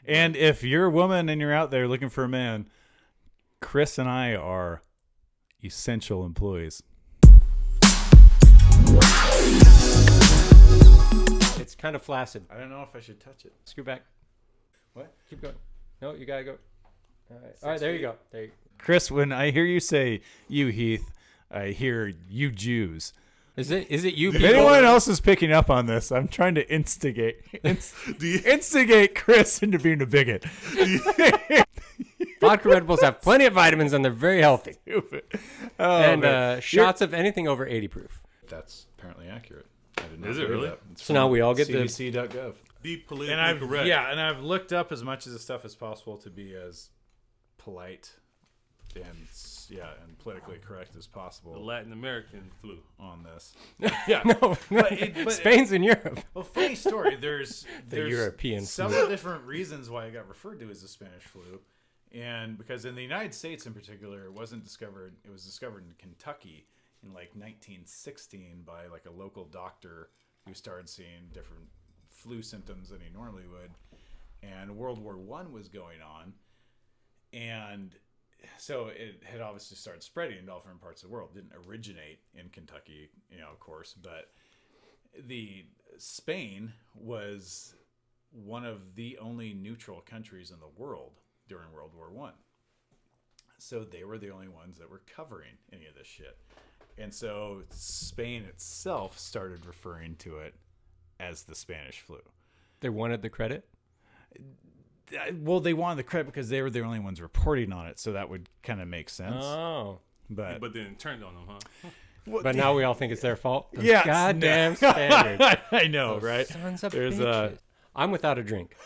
And if you're a woman and you're out there looking for a man, Chris and I are essential employees. It's kind of flaccid. I don't know if I should touch it. Screw back. What? Keep going. No, you gotta go. All right, there you go. There you go. Chris, when I hear you say you, Heath, I hear you Jews. Is it you? If anyone else is picking up on this, I'm trying to instigate Chris into being a bigot. Vodka Red Bulls have plenty of vitamins and they're very healthy. Stupid. And shots of anything over 80 proof. That's apparently accurate. I did not Is it really? So now we all get CDC.gov. Be politically correct. Yeah, and I've looked up as much of the stuff as possible to be as polite and politically correct as possible. The Latin American flu on this. Yeah, no, but Spain's in Europe. Well, funny story. There's European several different reasons why it got referred to as the Spanish flu, and because in the United States in particular, it wasn't discovered. It was discovered in Kentucky in like 1916 by like a local doctor who started seeing different flu symptoms than he normally would, and World War I was going on, and so it had obviously started spreading into all different parts of the world. It didn't originate in Kentucky, of course, but the Spain was one of the only neutral countries in the world during World War I. So they were the only ones that were covering any of this shit. And so Spain itself started referring to it as the Spanish flu. They wanted the credit? Well, they wanted the credit because they were the only ones reporting on it, so that would kind of make sense. Oh. But then it turned on them, huh? Well, but now we all think it's their fault? Those yeah. Goddamn Spaniards. I know, Those right? Sons of bitches. I'm without a drink.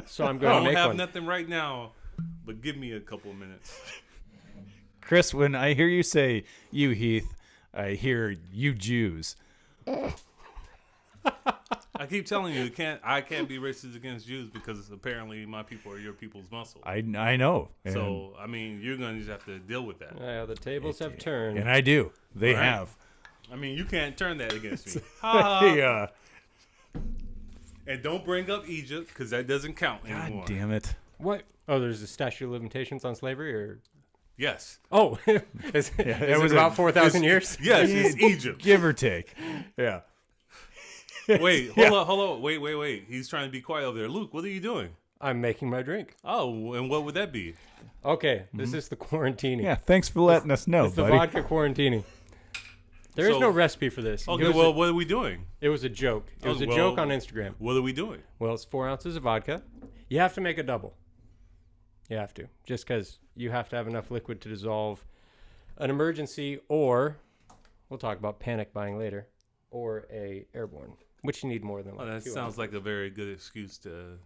So I'm going I to make don't have one. nothing right now, but give me a couple of minutes. Chris, when I hear you say you, Heath, I hear you Jews. I keep telling you, I can't be racist against Jews because apparently my people are your people's muscle. I know. So, I mean, you're going to just have to deal with that. Yeah, the tables have turned. And I do. They have. I mean, you can't turn that against me. Ha. And don't bring up Egypt because that doesn't count anymore. God damn it. What? Oh, there's a statute of limitations on slavery? Or Yes. Oh, is it about 4,000 years? Yes, it's Egypt. Give or take. Yeah. Wait, hold on. Wait. He's trying to be quiet over there. Luke, what are you doing? I'm making my drink. Oh, and what would that be? Okay, this is the Quarantini. Yeah, thanks for letting us know, It's the buddy. vodka Quarantini. There is no recipe for this. Okay, well, what are we doing? It was a joke. It was a joke on Instagram. What are we doing? Well, it's 4 ounces of vodka. You have to make a double. You have to. Just because you have to have enough liquid to dissolve an emergency or, we'll talk about panic buying later, or a airborne, which you need more than like that 2 sounds ounces. like a very good excuse to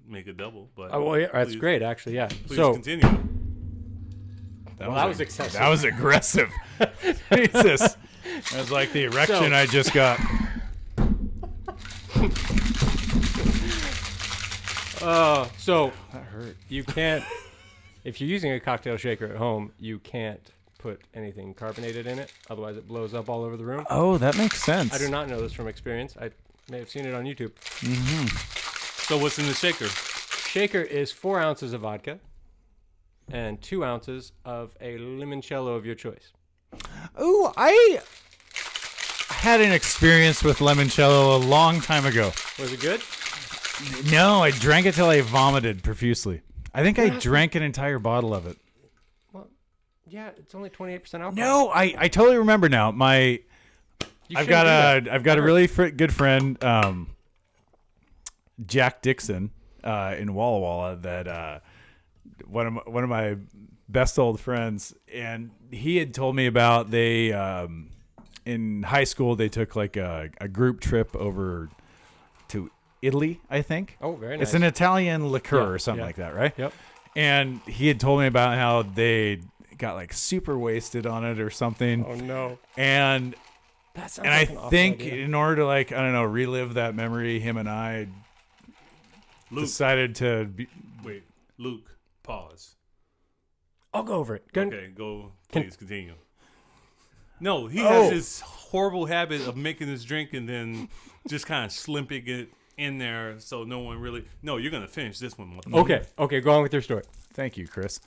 make a double. But Oh, well, yeah, that's great, actually, yeah. Please So, continue. that was excessive. That was aggressive. Jesus. That was like the erection I just got. So That hurt. you can't, if you're using a cocktail shaker at home, you can't put anything carbonated in it. Otherwise, it blows up all over the room. Oh, that makes sense. I do not know this from experience. I may have seen it on YouTube. So what's in the shaker? Shaker is 4 ounces of vodka and 2 ounces of a limoncello of your choice. Ooh, I had an experience with limoncello a long time ago. Was it good? No, I drank it till I vomited profusely. I think I drank an entire bottle of it. Well, yeah, it's only 28% alcohol. No, I totally remember now. I've got a really good friend, Jack Dixon, in Walla Walla. That one of my best old friends, and he had told me about in high school they took like a group trip over to Italy, I think. Oh, very nice. It's an Italian liqueur or something like that, right? Yep. And he had told me about how they got like super wasted on it or something. Oh no. And That sounds and like I an awful think idea. in order to like, I don't know, relive that memory, him and I decided to be. Wait, Luke, pause. I'll go over it. Okay, go. Please continue. No, he has this horrible habit of making this drink and then just kind of slimping it in there, so no one really. No, you're gonna finish this one. Okay, go on with your story. Thank you, Chris.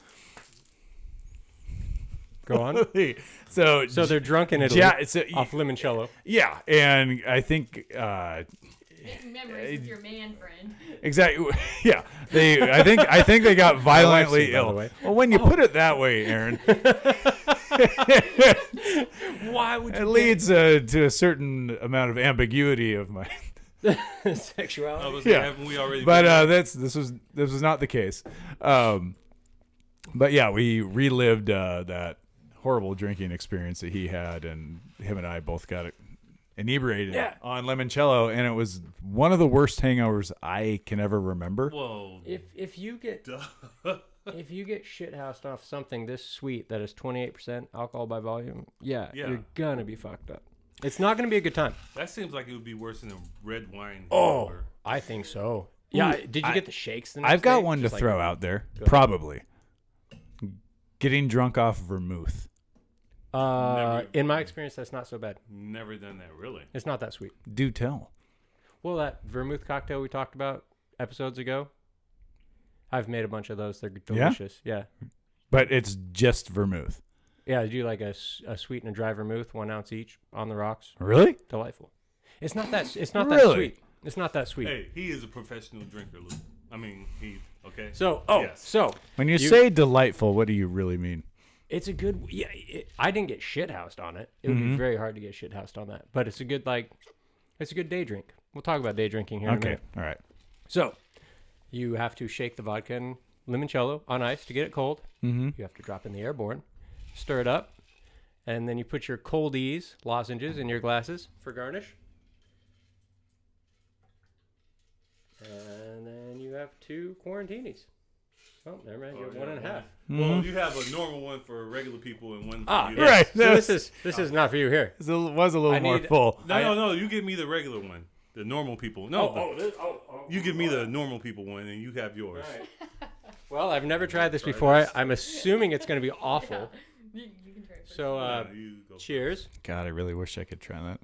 Go on. So they're drunk in Italy off limoncello. Yeah, and I think Making memories with your man friend. exactly. Yeah, I think they got violently ill. Well, when you put it that way, Aaron, Why would you? it leads to a certain amount of ambiguity of my sexuality? Haven't we already? But this was not the case. But yeah, we relived that horrible drinking experience that he had, and him and I both got inebriated on limoncello, and it was one of the worst hangovers I can ever remember. Whoa! If you get shithoused off something this sweet that is 28% alcohol by volume, you're gonna be fucked up. It's not gonna be a good time. That seems like it would be worse than a red wine. Oh, hangover. I think so. Yeah. Did you get the shakes? The next I've got day? one to Just throw out there. Probably getting drunk off vermouth. In my experience, that's not so bad. Never done that, really. It's not that sweet. Do tell. Well, that vermouth cocktail we talked about episodes ago, I've made a bunch of those. They're delicious. Yeah. But it's just vermouth. Yeah, I do like a sweet and a dry vermouth, 1 ounce each on the rocks. Really? Delightful. It's not that. It's not Really? that sweet. It's not that sweet. Hey, he is a professional drinker, Luke. I mean, Heath. Okay. So, Yes. so When you say delightful, what do you really mean? it's a good. Yeah, I didn't get shithoused on it. It would be very hard to get shithoused on that. But it's a good it's a good day drink. We'll talk about day drinking here in a minute. All right. So, you have to shake the vodka and limoncello on ice to get it cold. Mm-hmm. You have to drop in the airborne, stir it up, and then you put your coldies lozenges in your glasses for garnish. And then you have 2 quarantinis. Oh, never mind. You have 1.5. Well, you have a normal one for regular people and one for you. Yeah. Right. So this is not for you here. It was a little more full. No. You give me the regular one. The normal people. No. You give me the normal people one, and you have yours. Right. Well, I've never tried this before. I'm assuming it's going to be awful. You can try it first. So, You go cheers. God, I really wish I could try that.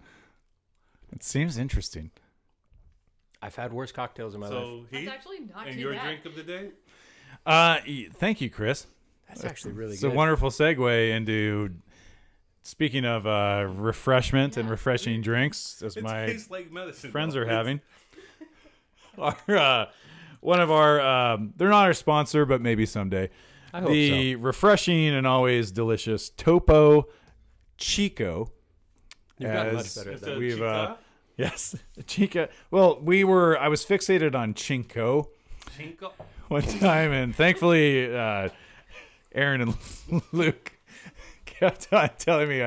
It seems interesting. I've had worse cocktails in my life. So, That's Heath, actually not and too your bad. drink of the day? Thank you, Chris. That's actually really It's good. a wonderful segue into speaking of refreshment and refreshing drinks, as It my tastes like medicine. friends though. are having. One of our, they're not our sponsor, but maybe someday. I hope The refreshing and always delicious Topo Chico. You've gotten as much better at It's that. a We've, chica? Yes, Chica. Well, I was fixated on Chinko Chinko? one time, and thankfully, Aaron and Luke kept on telling me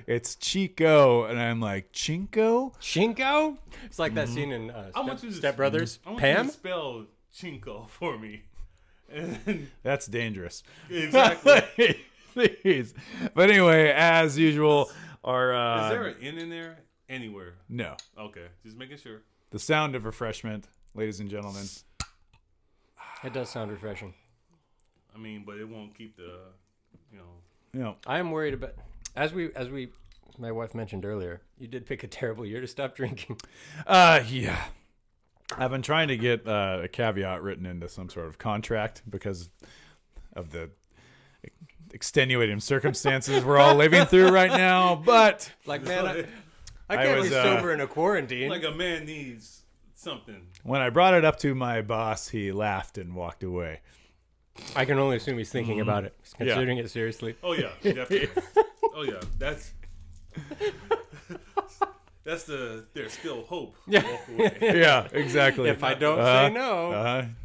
it's Chico, and I'm like, Chinko? Chinko? It's like that scene in I want you to Step Brothers. I want you Pam? to spell Chinko for me. And That's dangerous. exactly. Please. But anyway, as usual, our Is there an N in there anywhere? no. Okay, just making sure. The sound of refreshment, ladies and gentlemen. It does sound refreshing. I mean, but it won't keep the, You know, I am worried about as we my wife mentioned earlier, you did pick a terrible year to stop drinking. yeah. I've been trying to get a caveat written into some sort of contract because of the extenuating circumstances we're all living through right now. But Like, man, I I can't was, be sober in a quarantine. like a man needs something. when I brought it up to my boss, he laughed and walked away. I can only assume he's thinking about it, he's considering it seriously. Oh yeah, definitely. Oh yeah, that's there's still hope. Yeah. Walk away. Yeah, exactly. If I don't say no,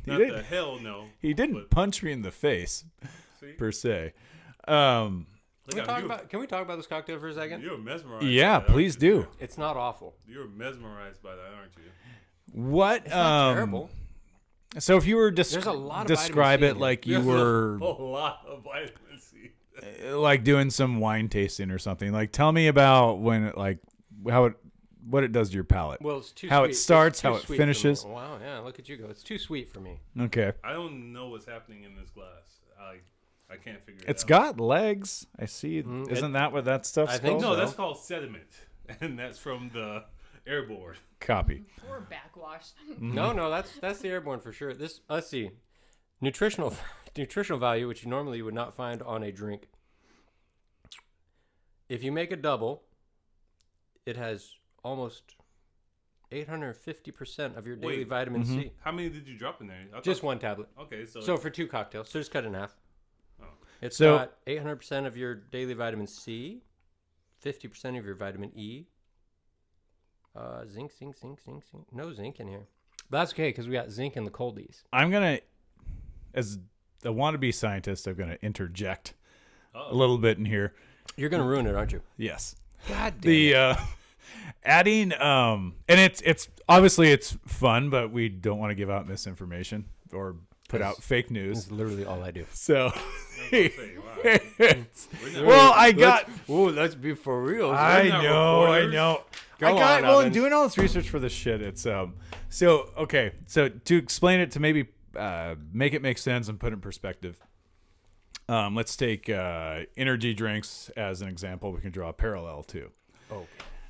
Not the hell no. He didn't punch me in the face, See? per se. can we talk about this cocktail for a second? You're mesmerized. Yeah, by that, please aren't you? do. It's not awful. You're mesmerized by that, aren't you? What? It's not terrible. So if you were There's a lot of describe vitamin C it in like you There's were a whole lot of vitamin C. like doing some wine tasting or something. Like, tell me about when it what it does to your palate. Well, it's too How sweet. it starts, It's too how it sweet for me. finishes. Wow, yeah, look at you go. It's too sweet for me. Okay. I don't know what's happening in this glass. I can't figure it out. It's got legs. I see. Isn't that what that stuff's I think called? No, so. that's called sediment, and that's from the Airborne. Copy. Or backwash. No, that's the airborne for sure. Let's see. Nutritional value, which you normally would not find on a drink. If you make a double, it has almost 850% of your daily vitamin C. How many did you drop in there? Just one tablet. Okay, So for 2 cocktails, so just cut it in half. Oh. It's So- got 800% of your daily vitamin C, 50% of your vitamin E, zinc. No zinc in here. But that's okay because we got zinc in the coldies. I'm going to, as a wannabe scientist, I'm going to interject a little bit in here. You're going to ruin it, aren't you? Yes. God damn it. Adding, and it's obviously it's fun, but we don't want to give out misinformation or put out fake news. This is literally all I do. So, Wow. Let's be for real. I not know. Go on, in Evans. doing all this research for this shit, it's so to explain it, to maybe make it make sense and put it in perspective. Let's take energy drinks as an example. We can draw a parallel to. Oh.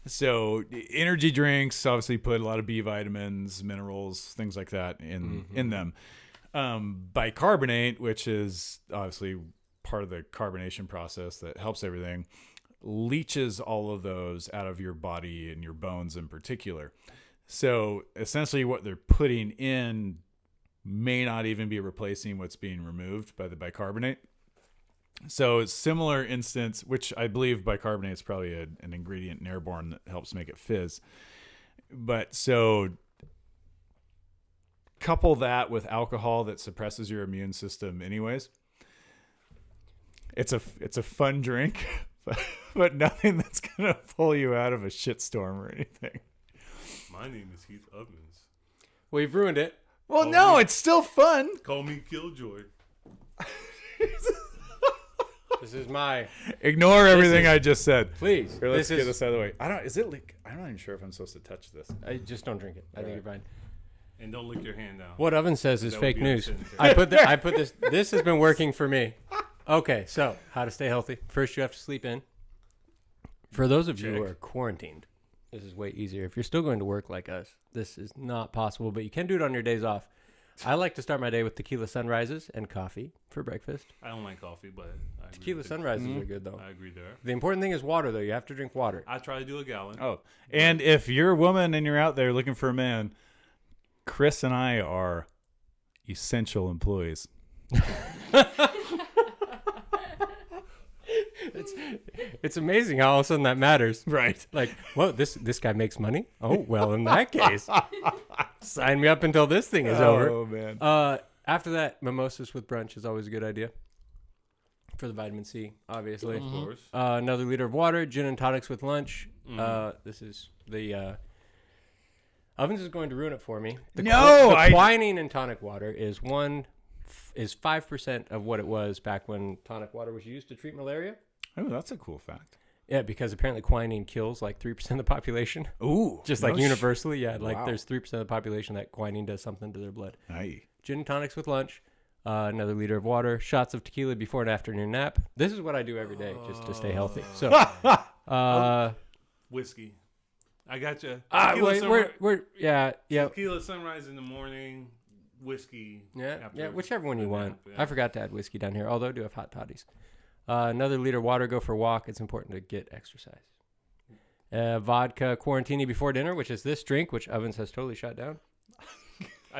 So energy drinks obviously put a lot of B vitamins, minerals, things like that in them. Bicarbonate, which is obviously part of the carbonation process that helps everything, leaches all of those out of your body and your bones in particular. So essentially what they're putting in may not even be replacing what's being removed by the bicarbonate. So it's similar instance, which I believe bicarbonate is probably an ingredient in airborne that helps make it fizz. But so couple that with alcohol that suppresses your immune system anyways. It's a fun drink, but nothing that's going to pull you out of a shitstorm or anything. My name is Heath Ovens. Well, you've ruined it. Well, no, it's still fun. Call me Killjoy. This is my. Ignore everything I just said. Please. Here, let's get this out of the way. I'm not even sure if I'm supposed to touch this. I just don't drink it. I think you're fine. And don't lick your hand down. What Oven says is That fake would be news. unsanitary. I put this. This has been working for me. Okay, so how to stay healthy? First, you have to sleep in. For those of you who Check. are quarantined, this is way easier. If you're still going to work like us, this is not possible, but you can do it on your days off. I like to start my day with tequila sunrises and coffee for breakfast. I don't like coffee, but I agree Tequila with sunrises are good, though. I agree there. The important thing is water, though. You have to drink water. I try to do a gallon. Oh, and if you're a woman and you're out there looking for a man, Chris and I are essential employees. It's amazing how all of a sudden that matters. Right. Like, whoa, this guy makes money? Oh, well, in that case, sign me up until this thing is over. Oh, man. After that, mimosas with brunch is always a good idea for the vitamin C, obviously. Of course. Another liter of water, gin and tonics with lunch. This is the Ovens is going to ruin it for me. The quinine in tonic water is 5% of what it was back when tonic water was used to treat malaria. Oh, that's a cool fact. Yeah, because apparently quinine kills like 3% of the population. Ooh. Just like universally, yeah. Like Wow. there's 3% of the population that quinine does something to their blood. Aye. Gin and tonics with lunch, another liter of water, shots of tequila before an afternoon nap. This is what I do every day just to stay healthy. So, Whiskey. I got you. Tequila sunrise in the morning, whiskey. Yeah, whichever one you the want. nap, yeah. I forgot to add whiskey down here, although I do have hot toddies. Another liter of water, go for a walk. It's important to get exercise. Vodka Quarantini before dinner, which is this drink, which Ovens has totally shut down.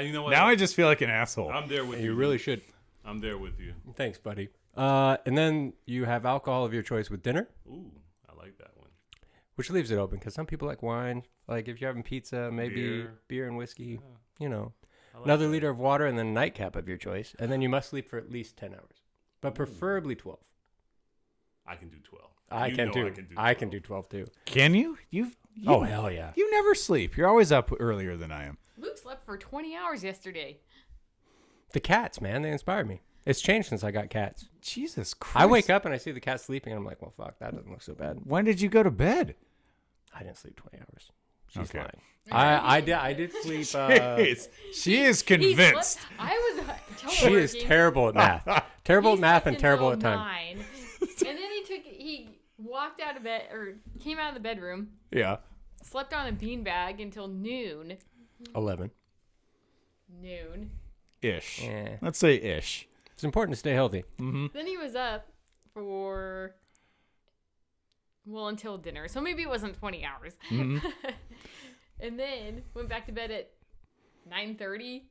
You know what? Now I just feel like an asshole. I'm there with you. You really should. I'm there with you. Thanks, buddy. And then you have alcohol of your choice with dinner, Ooh, I like that one. which leaves it open because some people like wine. Like if you're having pizza, maybe beer and whiskey, you know. I like Another that. liter of water and then a nightcap of your choice. And then you must sleep for at least 10 hours, but preferably 12. I can do 12. I You can know do. I can 12. do 12 too. Can you? Oh, hell yeah. You never sleep. You're always up earlier than I am. Luke slept for 20 hours yesterday. The cats, man, they inspire me. It's changed since I got cats. Jesus Christ. I wake up and I see the cat sleeping and I'm like, well, fuck, that doesn't look so bad. When did you go to bed? I didn't sleep 20 hours. She's Okay. lying. I did sleep. Jeez. She is He convinced. slept- I was She is teleworking. terrible at math. Terrible He at math slept and terrible at until time. 9. And then he walked out of bed or came out of the bedroom, Yeah. slept on a beanbag until noon. 11. Noon. Ish. Yeah. Let's say ish. It's important to stay healthy. Mm-hmm. Then he was up for, well, until dinner. So maybe it wasn't 20 hours. Mm-hmm. And then went back to bed at 9:30.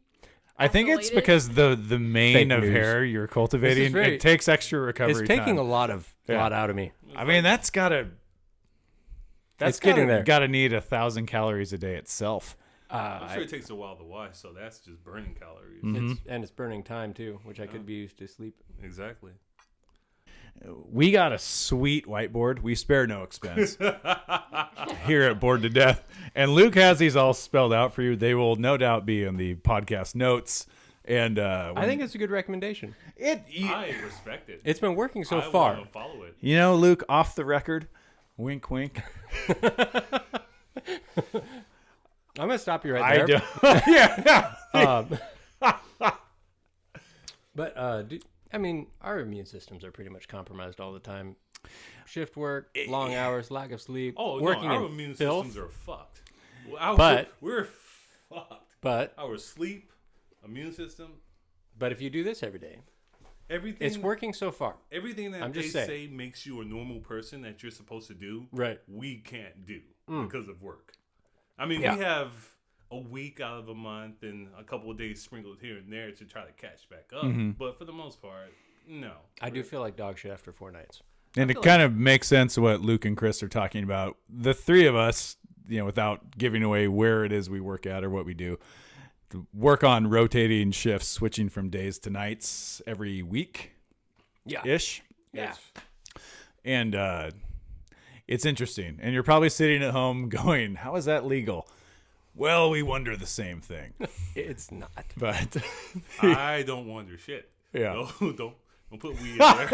I think it's latest. because the mane Fake of news. hair you're cultivating, very- it takes extra recovery It's taking time. a lot out of me. I mean, that's gotta. It's getting there. Gotta need 1,000 calories a day itself. I'm sure it takes a while to wash, so that's just burning calories. And it's burning time too, which I could be used to sleep. Exactly. We got a sweet whiteboard. We spare no expense here at Bored to Death. And Luke has these all spelled out for you. They will no doubt be in the podcast notes. And I think it's a good recommendation. I respect it. It's been working so I far. want to follow it. You know, Luke, off the record, wink, wink. I'm gonna stop you right I there. do. Yeah. But I mean, our immune systems are pretty much compromised all the time. Shift work, long hours, lack of sleep. Oh, working no, our in immune filth. systems are fucked. We're fucked. But Our sleep, immune system, if you do this every day, everything. it's working so far. Everything that I'm they just say saying. makes you a normal person that you're supposed to do, Right. we can't do because of work. I mean, Yeah. we have a week out of a month and a couple of days sprinkled here and there to try to catch back up. But for the most part, no. I do feel like dog shit after 4 nights. And it kind of makes sense what Luke and Chris are talking about. The three of us, you know, without giving away where it is we work at or what we do, to work on rotating shifts, switching from days to nights every week. Yeah. Ish. Yeah. And it's interesting. And you're probably sitting at home going, how is that legal? Well, we wonder the same thing. It's not. But I don't wonder shit. Yeah. No, don't put weed in there.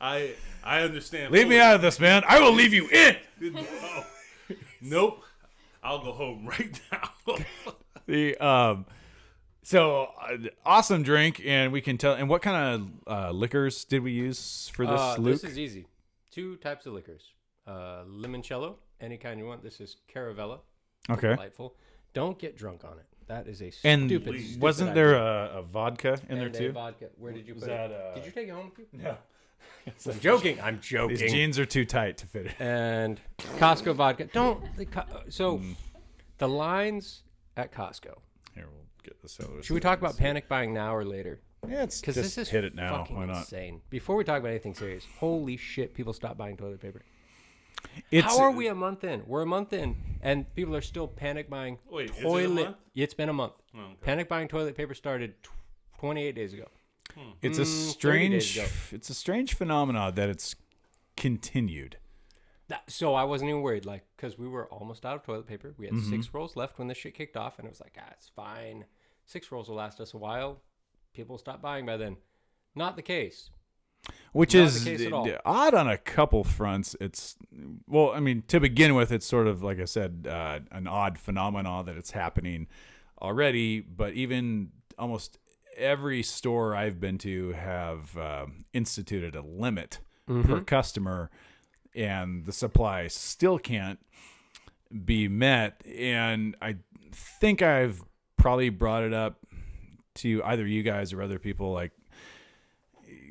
I understand. leave me fully. out of this, man. I will leave you in. No. Nope. I'll go home right now. The awesome drink, and we can tell. And what kind of liquors did we use for this, Luke? This is easy. 2 types of liquors. Limoncello, any kind you want. This is Caravella. Okay. Delightful. Don't get drunk on it. That is a And stupid wasn't idea. there a vodka in there And a too? vodka. Where did you Was put that, it? Did you take it home with you? No. I'm joking. I'm joking. These jeans are too tight to fit it. And Costco vodka. The lines at Costco. Here, we'll get this out. Should we talk about panic buying now or later? Yeah, it's Because just this is hit it now. fucking Why not? insane. Before we talk about anything serious, holy shit, people stop buying toilet paper. It's, How are we a month in? We're a month in, and people are still panic buying Wait, is it a toilet. month? It's been a month. Oh, okay. Panic buying toilet paper started 28 days ago. It's a 30 days strange. ago. It's a strange phenomenon that it's continued. So I wasn't even worried, like, because we were almost out of toilet paper. We had 6 rolls left when this shit kicked off, and it was like, it's fine. 6 rolls will last us a while. People stopped buying by then. Not the case. Which Not is the case at all. odd on a couple fronts. It's, well, I mean, to begin with, it's sort of, like I said, an odd phenomenon that it's happening already. But even almost every store I've been to have instituted a limit per customer, and the supply still can't be met. And I think I've probably brought it up to either you guys or other people, like,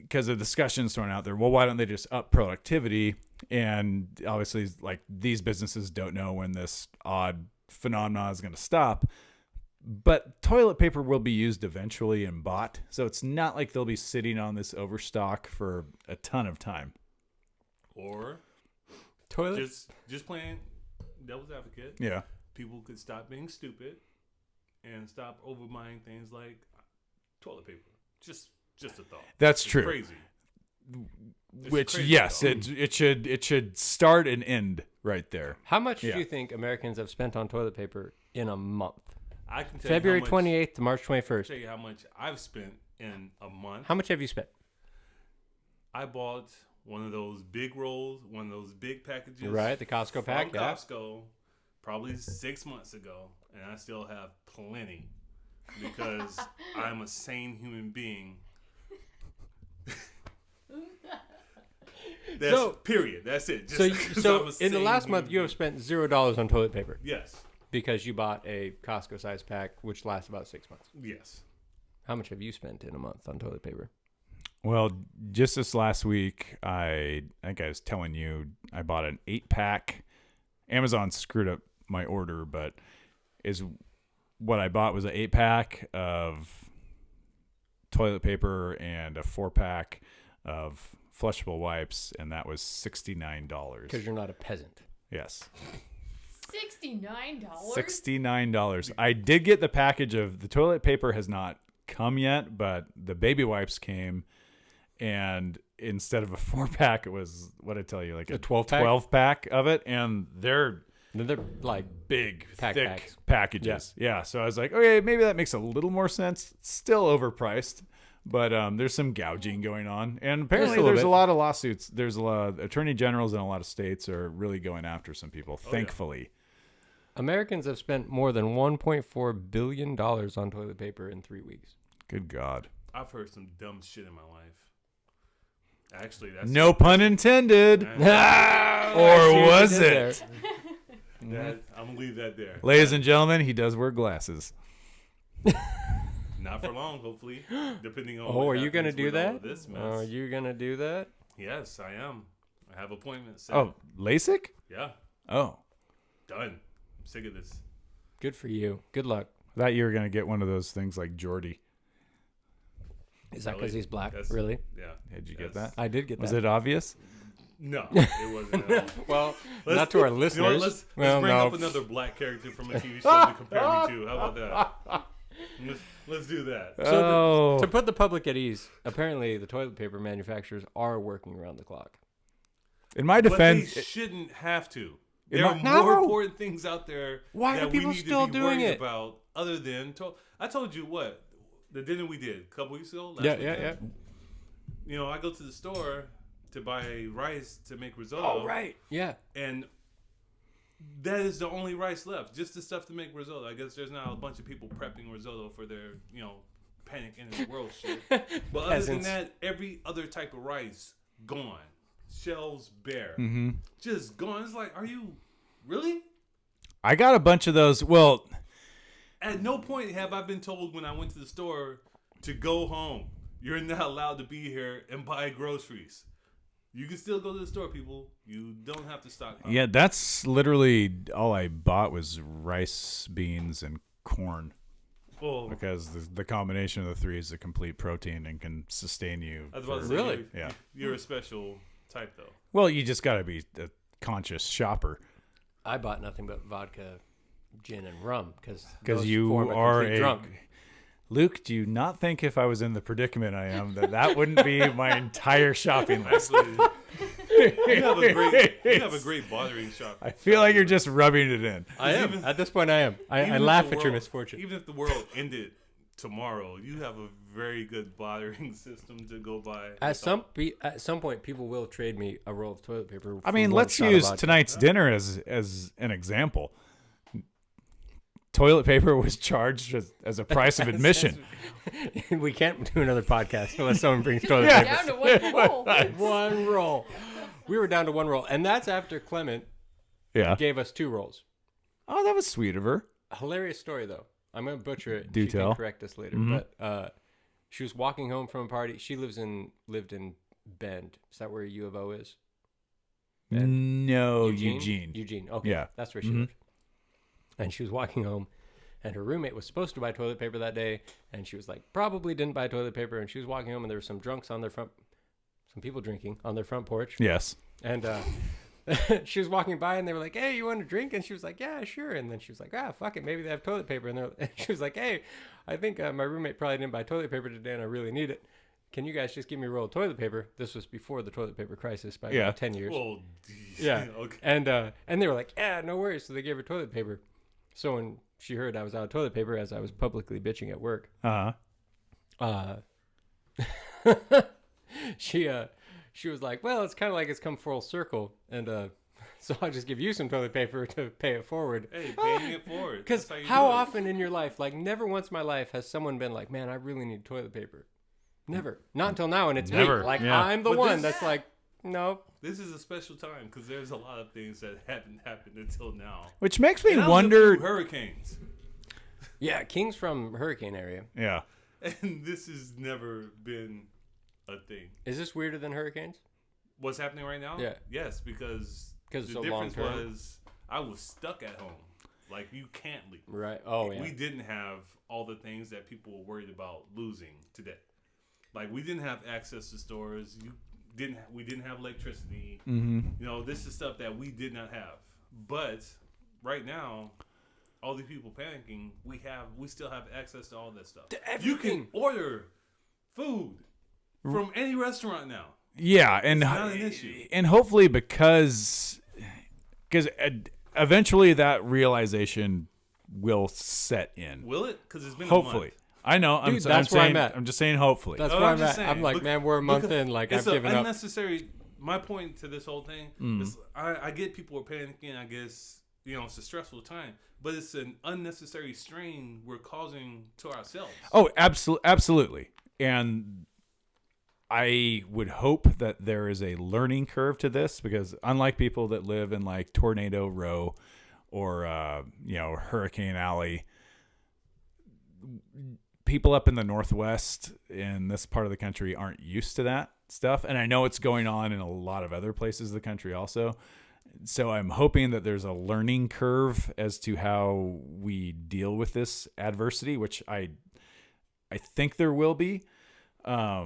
because the discussion's thrown out there, well, why don't they just up productivity? And obviously, like, these businesses don't know when this odd phenomenon is going to stop. But toilet paper will be used eventually and bought. So it's not like they'll be sitting on this overstock for a ton of time. Or Toilet? just playing devil's advocate. Yeah. People could stop being stupid and stop overbuying things like toilet paper. Just a thought. That's It's true. Crazy. It's Which, crazy yes, thought. it should start and end right there. How much Yeah. do you think Americans have spent on toilet paper in a month? I can tell February you how much, 28th to March I'll 21st. tell you how much I've spent in a month. How much have you spent? I bought one of those big rolls, one of those big packages. Right, the Costco from pack, yeah. Costco, probably 6 months ago, and I still have plenty because I'm a sane human being. That's period. That's it. So, Just 'cause so I'm a in the sane last month, human you have spent $0 on toilet paper being. Yes. because you bought a Costco-sized pack, which lasts about 6 months. Yes. How much have you spent in a month on toilet paper? Well, just this last week, I think I was telling you I bought an 8-pack. Amazon screwed up my order, but what I bought was an 8-pack of toilet paper and a 4-pack of flushable wipes, and that was $69. Because you're not a peasant. Yes. $69? $69. I did get the package of the toilet paper has not come yet, but the baby wipes came, and instead of a 4-pack, it was what I tell you, like a 12-pack? 12-pack of it, and they're like big, Pack thick packs. packages. Yeah, so I was like, okay, maybe that makes a little more sense. It's still overpriced, but there's some gouging going on, and apparently little there's bit. a lot of lawsuits. There's a lot of attorney generals in a lot of states are really going after some people. yeah. Thankfully. Americans have spent more than $1.4 billion on toilet paper in 3 weeks. Good God. I've heard some dumb shit in my life. Actually, that's No pun intended. Or was it? I'm gonna leave that there. Ladies and gentlemen, he does wear glasses. Not for long, hopefully. Depending on. Oh, what are you gonna happens do with all that? of This mess. Are you gonna do that? Yes, I am. I have appointments. Set. Oh, LASIK? Yeah, Oh. done. I'm sick of this. Good for you. Good luck. I thought you were going to get one of those things like Jordy. Is that Really? because he's black? That's- Really? Yeah. Did you Yes. get that? I did get Was that. it obvious? No, it wasn't at all. Well, Let's- not to our You know listeners. what, let's well, bring no. up another black character from a TV show to compare me to. How about that? Let's do that. So to put the public at ease, apparently the toilet paper manufacturers are working around the clock. In my But defense, they shouldn't have to. It There are might- more No. important things out there Why that are people we need still to be doing worried it? about other than I told you what the dinner we did a couple weeks ago. Last Yeah. weekend. You know, I go to the store to buy rice to make risotto. Oh, right. Yeah. And that is the only rice left. Just the stuff to make risotto. I guess there's now a bunch of people prepping risotto for their, panic in the world shit. But other than Peasants. that, every other type of rice gone. Shelves bare. Mm-hmm. Just gone. It's like, are you really? I got a bunch of those. Well, At no point have I been told when I went to the store to go home. You're not allowed to be here and buy groceries. You can still go to the store, people. You don't have to stock. yeah, that's literally all I bought was rice, beans, and corn. Well, Because the combination of the three is a complete protein and can sustain you. I was about to for- say, Really? Yeah. You're a special type, though. Well, you just got to be a conscious shopper. I bought nothing but vodka, gin, and rum because You form are complete drunk. Luke, do you not think if I was in the predicament I am that wouldn't be my entire shopping list? Actually, you have a great bothering shop. I feel like you're just rubbing it in. I am. even- At this point, I am. I Even if laugh the at your world- misfortune. Even if the world ended tomorrow, you have a very good bothering system to go by. At some point, people will trade me a roll of toilet paper. I for mean, one let's shot of use vodka. tonight's dinner as an example. Toilet paper was charged as a price of admission. We can't do another podcast unless someone brings toilet Yeah. paper. Down to one roll. One roll. We were down to one roll, and that's after Clement Yeah. gave us 2 rolls. Oh, that was sweet of her. Hilarious story though. I'm gonna butcher it. Do She can tell. correct us later. Mhm. But she was walking home from a party. She lived in Bend. Is that where U of O is? No, Eugene. Eugene. Okay. Yeah. That's where she Mhm. lived. And she was walking home, and her roommate was supposed to buy toilet paper that day, and she was like, probably didn't buy toilet paper. And she was walking home, and there were some drunks on their front, some people drinking on their front porch. Yes. And she was walking by, and they were like, "Hey, you want a drink?" And she was like, "Yeah, sure." And then she was like, "Ah, fuck it, maybe they have toilet paper." And she was like, "Hey, I think my roommate probably didn't buy toilet paper today, and I really need it. Can you guys just give me a roll of toilet paper?" This was before the toilet paper crisis by Yeah. about 10 years. Well, Yeah. Okay. And they were like, "Yeah, no worries." So they gave her toilet paper. So when she heard I was out of toilet paper, as I was publicly bitching at work, she was like, "Well, it's kind of like it's come full circle, and so I'll just give you some toilet paper to pay it forward." Hey, paying it forward. Because That's you how do it. often in your life, like never once in my life, has someone been like, "Man, I really need toilet paper." Never. Not until now, and it's Never, me. Like yeah. I'm the But one this- that's like, Nope. This is a special time because there's a lot of things that haven't happened until now. Which makes me And that was a wonder. few hurricanes. Yeah, King's from hurricane area. Yeah. And this has never been a thing. Is this weirder than hurricanes? What's happening right now? Yeah. Yes, because Because the it's so long difference term. was I was stuck at home. Like, you can't leave. Right. Oh, yeah. We didn't have all the things that people were worried about losing today. Like, we didn't have access to stores. We didn't have electricity. Mm-hmm. You know, this is stuff that we did not have. But right now, all these people panicking, we still have access to all that stuff. You can order food from any restaurant now. Yeah, and It's not an issue. And hopefully because eventually that realization will set in. Will it? Because it's been Hopefully. a month. I know. Dude, that's where I'm at. I'm just saying hopefully. That's Oh, where I'm I'm just at. saying, I'm like, look- man, we're a month look, in. Like, I've it's given up. unnecessary. My point to this whole thing is, I get people are panicking. I guess it's a stressful time, but it's an unnecessary strain we're causing to ourselves. Oh, absolutely. And I would hope that there is a learning curve to this because unlike people that live in like Tornado Row or Hurricane Alley, people up in the Northwest in this part of the country aren't used to that stuff. And I know it's going on in a lot of other places of the country also. So I'm hoping that there's a learning curve as to how we deal with this adversity, which I think there will be. But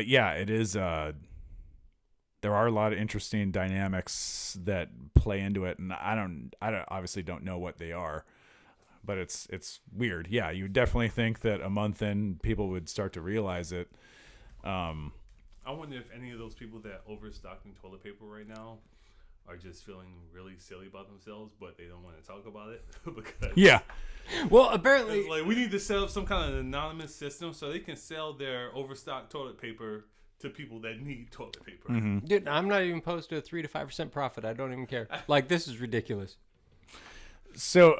yeah, it is. There are a lot of interesting dynamics that play into it, and I obviously don't know what they are, but it's weird. Yeah, you definitely think that a month in, people would start to realize it. I wonder if any of those people that overstocked in toilet paper right now are just feeling really silly about themselves, but they don't want to talk about it because Yeah. Well, apparently, it's like we need to set up some kind of anonymous system so they can sell their overstocked toilet paper to people that need toilet paper. Mm-hmm. dude, I'm not even opposed to a 3 to 5% profit. I don't even care. Like, this is ridiculous. So,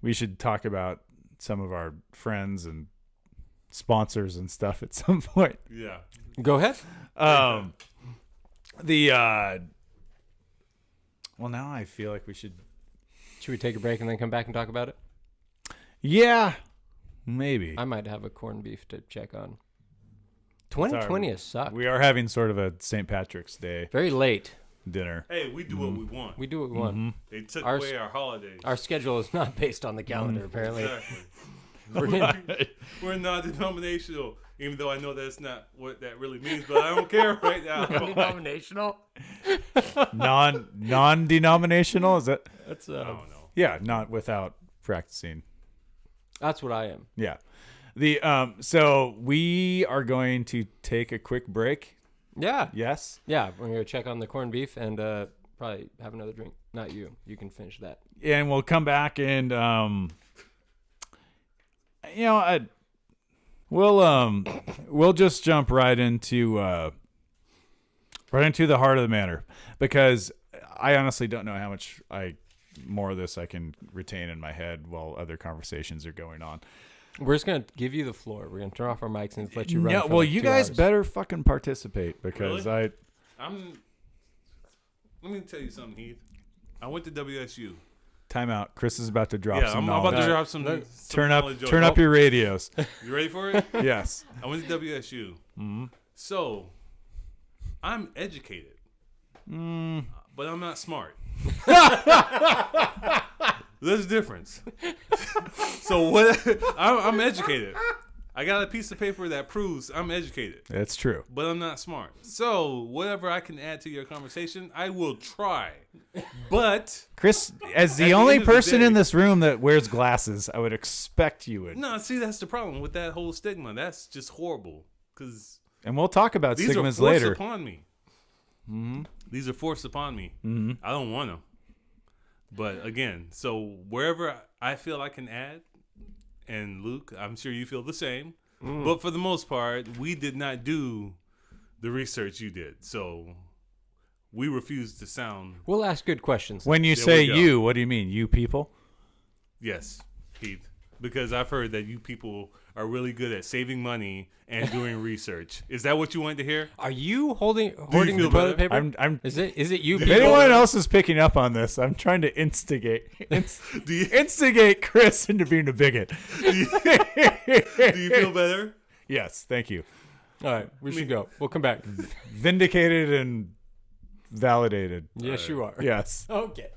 we should talk about some of our friends and sponsors and stuff at some point. Yeah. Go ahead. Well, now I feel like we should. Should we take a break and then come back and talk about it? Yeah, maybe. I might have a corned beef to check on. 2020 has sucked. We are having sort of a St. Patrick's Day Very late. dinner. Hey, we do what we want. We do what we want. They took Our- away our holidays. Our schedule is not based on the calendar, apparently. Exactly. We're in, We're non-denominational, even though I know that's not what that really means, but I don't care right now. denominational. Non-denominational, is that? That's I don't know. Yeah, not without practicing. that's what I am. Yeah. So we are going to take a quick break. Yeah. Yes. Yeah, we're going to check on the corned beef and probably have another drink. Not you. You can finish that. And we'll come back and we'll just jump right into the heart of the matter because I honestly don't know how much more of this I can retain in my head while other conversations are going on. We're just going to give you the floor. We're going to turn off our mics and let you run. No, for well, like you 2 guys hours. better fucking participate because Really? Let me tell you something, Heath. I went to WSU. time out. Chris is about to drop Yeah, some I'm knowledge. about to drop some. Turn knowledge up on- your radios. You ready for it? Yes. I went to WSU. Mm-hmm. So, I'm educated, but I'm not smart. There's a difference. So what? I'm educated. I got a piece of paper that proves I'm educated, That's true. but I'm not smart. So whatever I can add to your conversation, I will try. But Chris, as At the the only end of the person day- in this room that wears glasses, I would expect you would. no, see, that's the problem with that whole stigma. That's just horrible because And we'll talk about these are stigmas forced later. upon me. Mm-hmm. These are forced upon me. Mm-hmm. I don't want them. But again, so wherever I feel I can add, and Luke, I'm sure you feel the same. But for the most part, we did not do the research you did. So we refuse to sound, We'll ask good questions. When you There say we go. you, what do you mean? You people? yes, Heath. because I've heard that you people are really good at saving money and doing research. Is that what you wanted to hear? Are you hoarding feel the toilet better? paper? Is it you? If people? anyone else is picking up on this, I'm trying to instigate Chris into being a bigot. Do you feel better? Yes, thank you. All right, we should go. We'll come back. Vindicated and validated. Yes, you are. Yes. Okay.